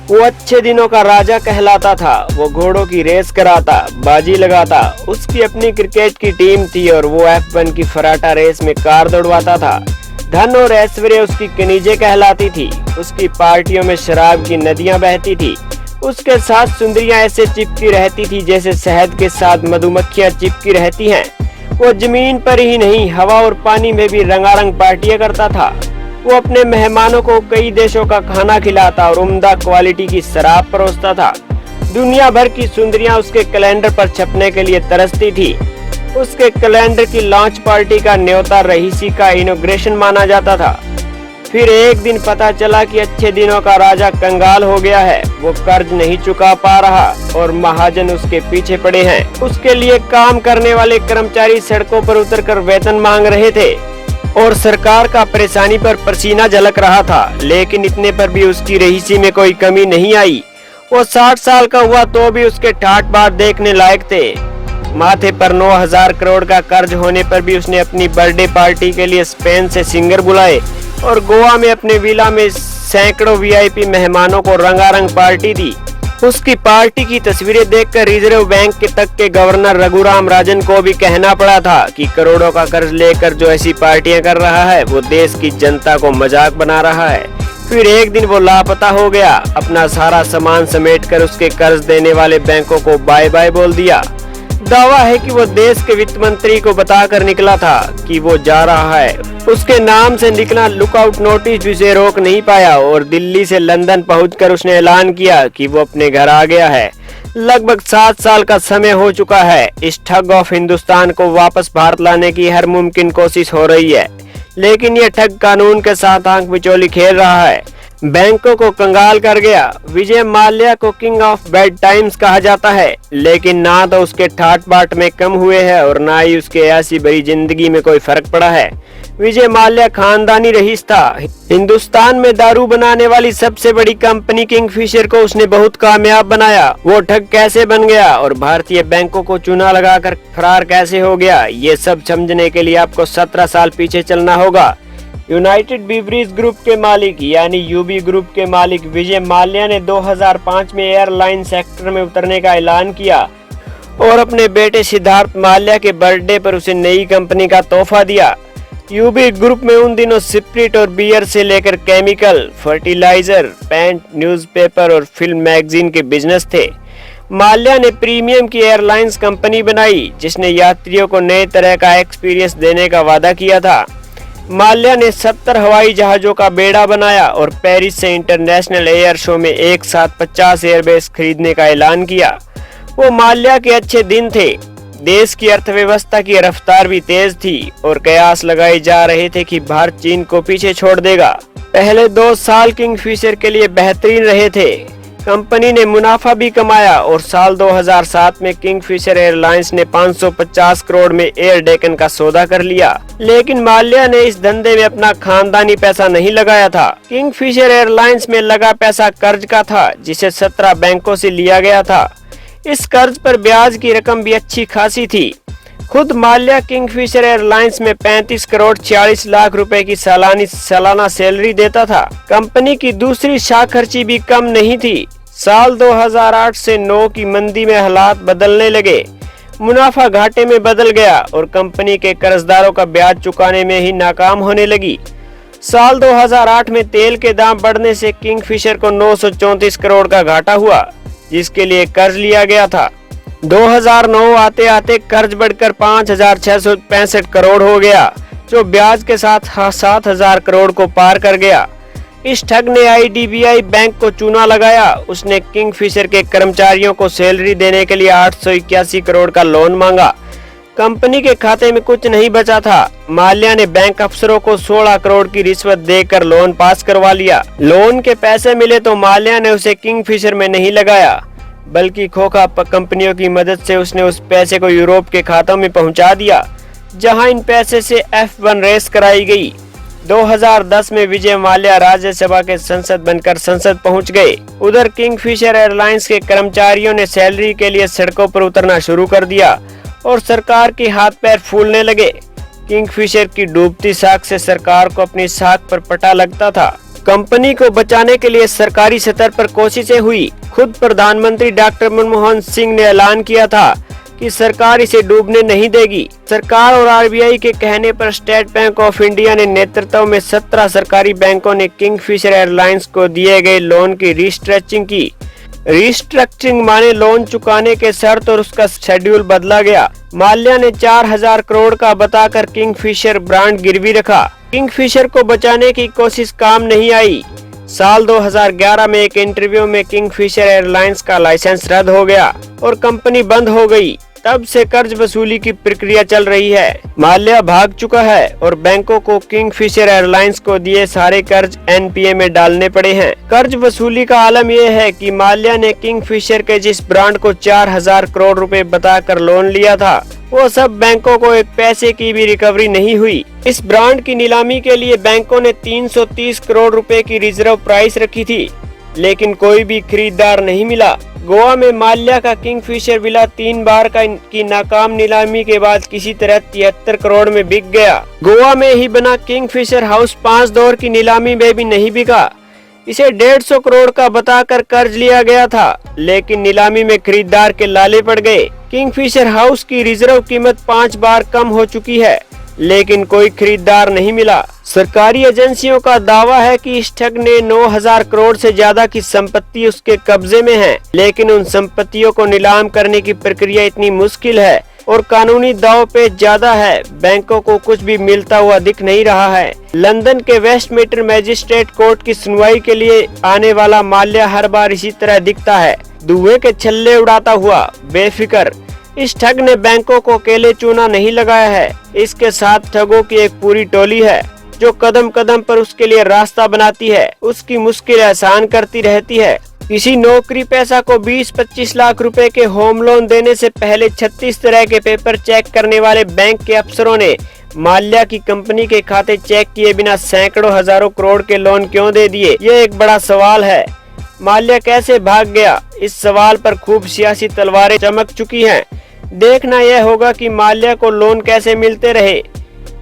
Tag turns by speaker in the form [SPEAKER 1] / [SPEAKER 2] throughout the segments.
[SPEAKER 1] वो अच्छे दिनों का राजा कहलाता था। वो घोड़ों की रेस कराता, बाजी लगाता। उसकी अपनी क्रिकेट की टीम थी और वो F1 की फराटा रेस में कार दौड़वाता था। धन और ऐश्वर्य उसकी कनीजे कहलाती थी। उसकी पार्टियों में शराब की नदियां बहती थी। उसके साथ सुंदरियां ऐसे चिपकी रहती थी जैसे शहद के साथ मधुमक्खियां चिपकी रहती हैं। वो जमीन पर ही नहीं, हवा और पानी में भी रंगारंग पार्टियां करता था। वो अपने मेहमानों को कई देशों का खाना खिलाता और उम्दा क्वालिटी की शराब परोसता था। दुनिया भर की सुंदरियां उसके कैलेंडर पर छपने के लिए तरसती थी। उसके कैलेंडर की लॉन्च पार्टी का न्योता रईसी का इनॉग्रेशन माना जाता था। फिर एक दिन पता चला कि अच्छे दिनों का राजा कंगाल हो गया है। वो कर्ज नहीं चुका पा रहा और महाजन उसके पीछे पड़े हैं। उसके लिए काम करने वाले कर्मचारी सड़कों पर उतरकर वेतन मांग रहे थे और सरकार का परेशानी पर पसीना झलक रहा था। लेकिन इतने पर भी उसकी रईसी में कोई कमी नहीं आई। वो 60 साल का हुआ तो भी उसके ठाट बाट देखने लायक थे। माथे पर 9,000 करोड़ का कर्ज होने पर भी उसने अपनी बर्थडे पार्टी के लिए स्पेन से सिंगर बुलाए और गोवा में अपने विला में सैकड़ों वीआईपी मेहमानों को रंगारंग पार्टी दी। उसकी पार्टी की तस्वीरें देखकर रिजर्व बैंक के गवर्नर रघुराम राजन को भी कहना पड़ा था कि करोड़ों का कर्ज लेकर जो ऐसी पार्टियां कर रहा है वो देश की जनता को मजाक बना रहा है। फिर एक दिन वो लापता हो गया। अपना सारा सामान समेटकर उसके कर्ज देने वाले बैंकों को बाय बाय बोल दिया। दावा है कि वो देश के वित्त मंत्री को बताकर निकला था कि वो जा रहा है। उसके नाम से निकला लुकआउट नोटिस भी उसे रोक नहीं पाया और दिल्ली से लंदन पहुंचकर उसने ऐलान किया कि वो अपने घर आ गया है। लगभग 7 साल का समय हो चुका है। इस ठग ऑफ हिंदुस्तान को वापस भारत लाने की हर मुमकिन कोशिश हो रही है, लेकिन ये ठग कानून के साथ आंख मिचौली खेल रहा है। बैंकों को कंगाल कर गया। विजय माल्या को किंग ऑफ बैड टाइम्स कहा जाता है, लेकिन ना तो उसके ठाट बाट में कम हुए हैं और ना ही उसके ऐसी बड़ी जिंदगी में कोई फर्क पड़ा है। विजय माल्या खानदानी रईस था। हिंदुस्तान में दारू बनाने वाली सबसे बड़ी कंपनी किंगफिशर को उसने बहुत कामयाब बनाया। वो ठग कैसे बन गया और भारतीय बैंकों को चूना लगाकर फरार कैसे हो गया, ये सब समझने के लिए आपको 17 साल पीछे चलना होगा। यूनाइटेड ब्रीवरीज ग्रुप के मालिक यानी यूबी ग्रुप के मालिक विजय माल्या ने 2005 में एयरलाइन सेक्टर में उतरने का ऐलान किया और अपने बेटे सिद्धार्थ माल्या के बर्थडे पर उसे नई कंपनी का तोहफा दिया। यूबी ग्रुप में उन दिनों स्पिरिट और बियर से लेकर केमिकल, फर्टिलाइजर, पेंट, न्यूज़पेपर और फिल्म मैगजीन के बिजनेस थे। माल्या ने प्रीमियम की एयरलाइंस कंपनी बनाई जिसने यात्रियों को नए तरह का एक्सपीरियंस देने का वादा किया था। माल्या ने 70 हवाई जहाजों का बेड़ा बनाया और पेरिस से इंटरनेशनल एयर शो में एक साथ 50 एयरबेस खरीदने का ऐलान किया। वो माल्या के अच्छे दिन थे। देश की अर्थव्यवस्था की रफ्तार भी तेज थी और कयास लगाए जा रहे थे कि भारत चीन को पीछे छोड़ देगा। पहले 2 साल किंगफिशर के लिए बेहतरीन रहे थे। कंपनी ने मुनाफा भी कमाया और साल 2007 में किंगफिशर एयरलाइंस ने 550 करोड़ में एयर डेकन का सौदा कर लिया। लेकिन माल्या ने इस धंधे में अपना खानदानी पैसा नहीं लगाया था। किंगफिशर एयरलाइंस में लगा पैसा कर्ज का था जिसे 17 बैंकों से लिया गया था। इस कर्ज पर ब्याज की रकम भी अच्छी खासी थी। खुद माल्या किंगफिशर एयरलाइंस में 35 करोड़ 46 लाख रुपए की सालाना सैलरी देता था। कंपनी की दूसरी शाख खर्ची भी कम नहीं थी। साल 2008 से 9 की मंदी में हालात बदलने लगे। मुनाफा घाटे में बदल गया और कंपनी के कर्जदारों का ब्याज चुकाने में ही नाकाम होने लगी। साल 2008 में तेल के दाम बढ़ने से किंगफिशर को 934 करोड़ का घाटा हुआ जिसके लिए कर्ज लिया गया था। 2009 आते आते कर्ज बढ़कर 5,665 करोड़ हो गया जो ब्याज के साथ 7,000 करोड़ को पार कर गया। इस ठग ने IDBI बैंक को चूना लगाया। उसने किंगफिशर के कर्मचारियों को सैलरी देने के लिए 881 करोड़ का लोन मांगा। कंपनी के खाते में कुछ नहीं बचा था। माल्या ने बैंक अफसरों को 16 करोड़ की रिश्वत देकर लोन पास करवा लिया। लोन के पैसे मिले तो माल्या ने उसे किंगफिशर में नहीं लगाया बल्कि खोखा कंपनियों की मदद से उसने उस पैसे को यूरोप के खातों में पहुंचा दिया जहां इन पैसे से F1 रेस कराई गई। 2010 में विजय माल्या राज्यसभा के सांसद बनकर संसद पहुंच गए। उधर किंगफिशर एयरलाइंस के कर्मचारियों ने सैलरी के लिए सड़कों पर उतरना शुरू कर दिया और सरकार के हाथ पैर फूलने लगे। किंगफिशर की डूबती साख से सरकार को अपनी साख पर पटा लगता था। कंपनी को बचाने के लिए सरकारी स्तर पर कोशिशें हुई। खुद प्रधानमंत्री डॉक्टर मनमोहन सिंह ने ऐलान किया था कि सरकार इसे डूबने नहीं देगी। सरकार और आरबीआई के कहने पर स्टेट बैंक ऑफ इंडिया ने नेतृत्व में 17 सरकारी बैंकों ने किंगफिशर एयरलाइंस को दिए गए लोन की रिस्ट्रक्चरिंग की। रिस्ट्रक्चरिंग माने लोन चुकाने के शर्त और उसका शेड्यूल बदला गया। माल्या ने 4000 करोड़ का बताकर किंगफिशर ब्रांड गिरवी रखा। किंगफिशर को बचाने की कोशिश काम नहीं आई। साल 2011 में एक इंटरव्यू में किंगफिशर एयरलाइंस का लाइसेंस रद्द हो गया और कंपनी बंद हो गई। तब से कर्ज वसूली की प्रक्रिया चल रही है। माल्या भाग चुका है और बैंकों को किंगफिशर एयरलाइंस को दिए सारे कर्ज एनपीए में डालने पड़े हैं। कर्ज वसूली का आलम यह है कि माल्या ने किंगफिशर के जिस ब्रांड को 4000 करोड़ रुपए बताकर लोन लिया था, वो सब बैंकों को एक पैसे की भी रिकवरी नहीं हुई। इस ब्रांड की नीलामी के लिए बैंकों ने 330 करोड़ रुपए की रिजर्व प्राइस रखी थी, लेकिन कोई भी खरीदार नहीं मिला। गोवा में माल्या का किंगफिशर विला 3 बार की नाकाम नीलामी के बाद किसी तरह 73 करोड़ में बिक गया। गोवा में ही बना किंगफिशर हाउस 5 दौर की नीलामी में भी नहीं बिका। इसे 150 करोड़ का बताकर कर्ज लिया गया था, लेकिन नीलामी में खरीदार के लाले पड़ गए। किंगफिशर हाउस की रिजर्व कीमत 5 बार कम हो चुकी है, लेकिन कोई खरीदार नहीं मिला। सरकारी एजेंसियों का दावा है कि इस ठग ने 9000 करोड़ से ज्यादा की संपत्ति उसके कब्जे में है, लेकिन उन संपत्तियों को नीलाम करने की प्रक्रिया इतनी मुश्किल है और कानूनी दाव पे ज्यादा है। बैंकों को कुछ भी मिलता हुआ दिख नहीं रहा है। लंदन के वेस्टमिंस्टर मैजिस्ट्रेट कोर्ट की सुनवाई के लिए आने वाला माल्या हर बार इसी तरह दिखता है, धुएं के छल्ले उड़ाता हुआ बेफिक्र। इस ठग ने बैंकों को अकेले चूना नहीं लगाया है, इसके साथ ठगों की एक पूरी टोली है जो कदम कदम पर उसके लिए रास्ता बनाती है, उसकी मुश्किल आसान करती रहती है। किसी नौकरी पैसा को 20-25 लाख रुपए के होम लोन देने से पहले 36 तरह के पेपर चेक करने वाले बैंक के अफसरों ने माल्या की कंपनी के खाते चेक किए बिना सैकड़ों हजारों करोड़ के लोन क्यों दे दिए, ये एक बड़ा सवाल है। माल्या कैसे भाग गया, इस सवाल पर खूब सियासी तलवारें चमक चुकी हैं। देखना यह होगा कि माल्या को लोन कैसे मिलते रहे।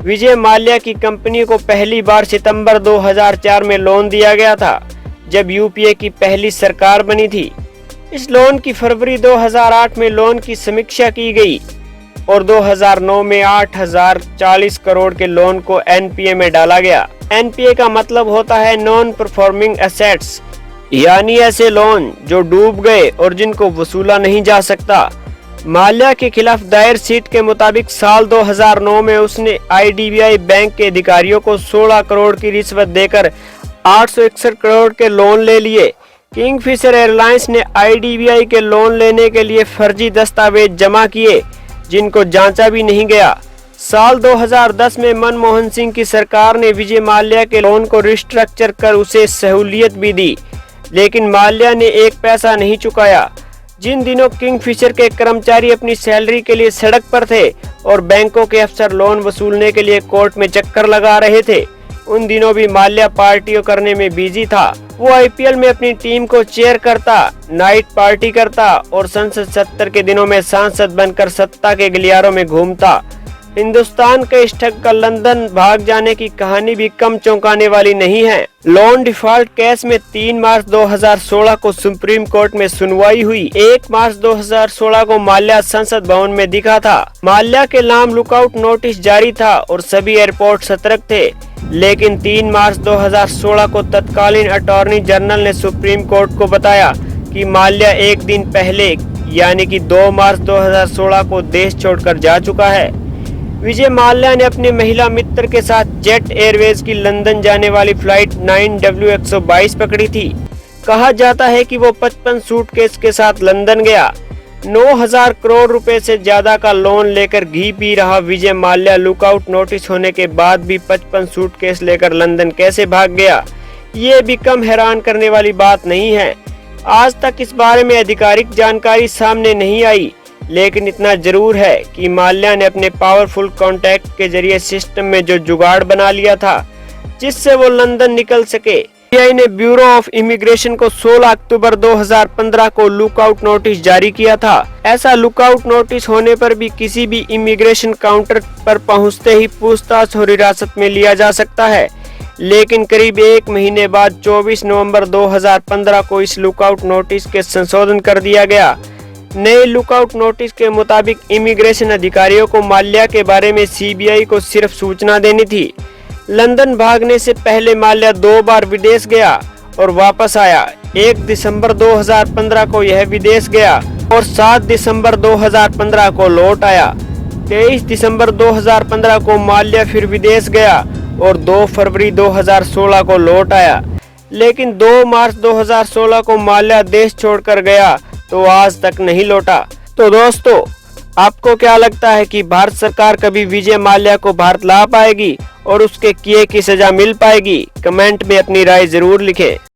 [SPEAKER 1] विजय माल्या की कंपनी को पहली बार सितंबर 2004 में लोन दिया गया था, जब यूपीए की पहली सरकार बनी थी। इस लोन की फरवरी 2008 में लोन की समीक्षा की गई और 2009 में 8040 करोड़ के लोन को एनपीए में डाला गया। एनपीए का मतलब होता है नॉन परफॉर्मिंग एसेट्स, यानी ऐसे लोन जो डूब गए और जिनको वसूला नहीं जा सकता। माल्या के खिलाफ दायर सीट के मुताबिक साल 2009 में उसने आईडीबीआई बैंक के अधिकारियों को 16 करोड़ की रिश्वत देकर 861 करोड़ के लोन ले लिए। किंगफिशर एयरलाइंस ने आईडीबीआई के लोन लेने के लिए फर्जी दस्तावेज जमा किए, जिनको जांचा भी नहीं गया। साल 2010 में मनमोहन सिंह की सरकार ने विजय माल्या के लोन को रिस्ट्रक्चर कर उसे सहूलियत भी दी, लेकिन माल्या ने एक पैसा नहीं चुकाया। जिन दिनों किंगफिशर के कर्मचारी अपनी सैलरी के लिए सड़क पर थे और बैंकों के अफसर लोन वसूलने के लिए कोर्ट में चक्कर लगा रहे थे, उन दिनों भी माल्या पार्टियों करने में बिजी था। वो आईपीएल में अपनी टीम को चेयर करता, नाइट पार्टी करता और संसद सत्र के दिनों में सांसद बनकर सत्ता के गलियारों में घूमता। हिंदुस्तान के इस ठग का लंदन भाग जाने की कहानी भी कम चौंकाने वाली नहीं है। लोन डिफॉल्ट केस में 3 मार्च 2016 को सुप्रीम कोर्ट में सुनवाई हुई। 1 मार्च 2016 को माल्या संसद भवन में दिखा था। माल्या के नाम लुकआउट नोटिस जारी था और सभी एयरपोर्ट सतर्क थे, लेकिन 3 मार्च 2016 को तत्कालीन अटॉर्नी जनरल ने सुप्रीम कोर्ट को बताया कि माल्या एक दिन पहले यानी कि 2 मार्च 2016 को देश छोड़कर जा चुका है। विजय माल्या ने अपने महिला मित्र के साथ जेट एयरवेज की लंदन जाने वाली फ्लाइट 9W122 पकड़ी थी। कहा जाता है कि वो 55 सूटकेस के साथ लंदन गया। 9000 करोड़ रुपए से ज्यादा का लोन लेकर घी पी रहा विजय माल्या लुकआउट नोटिस होने के बाद भी 55 सूटकेस लेकर लंदन कैसे भाग गया, ये भी कम हैरान करने वाली बात नहीं है। आज तक इस बारे में आधिकारिक जानकारी सामने नहीं आई, लेकिन इतना जरूर है कि माल्या ने अपने पावरफुल कॉन्टैक्ट के जरिए सिस्टम में जो जुगाड़ बना लिया था जिससे वो लंदन निकल सके। सीबीआई ने ब्यूरो ऑफ इमिग्रेशन को 16 अक्टूबर 2015 को लुकआउट नोटिस जारी किया था। ऐसा लुकआउट नोटिस होने पर भी किसी भी इमिग्रेशन काउंटर पर पहुंचते ही पूछताछ और हिरासत में लिया जा सकता है। लेकिन करीब एक महीने बाद 24 नवंबर 2015 को इस लुकआउट नोटिस के संशोधन कर दिया गया। नए लुकआउट नोटिस के मुताबिक इमिग्रेशन अधिकारियों को माल्या के बारे में सीबीआई को सिर्फ सूचना देनी थी। लंदन भागने से पहले माल्या 2 बार विदेश गया और वापस आया। 1 दिसंबर 2015 को यह विदेश गया और 7 दिसंबर 2015 को लौट आया। 23 दिसंबर 2015 को माल्या फिर विदेश गया और 2 फरवरी 2016 को लौट आया। लेकिन 2 मार्च 2016 को माल्या देश छोड़कर गया तो आज तक नहीं लौटा। तो दोस्तों, आपको क्या लगता है कि भारत सरकार कभी विजय माल्या को भारत ला पाएगी और उसके किए की सजा मिल पाएगी? कमेंट में अपनी राय जरूर लिखें।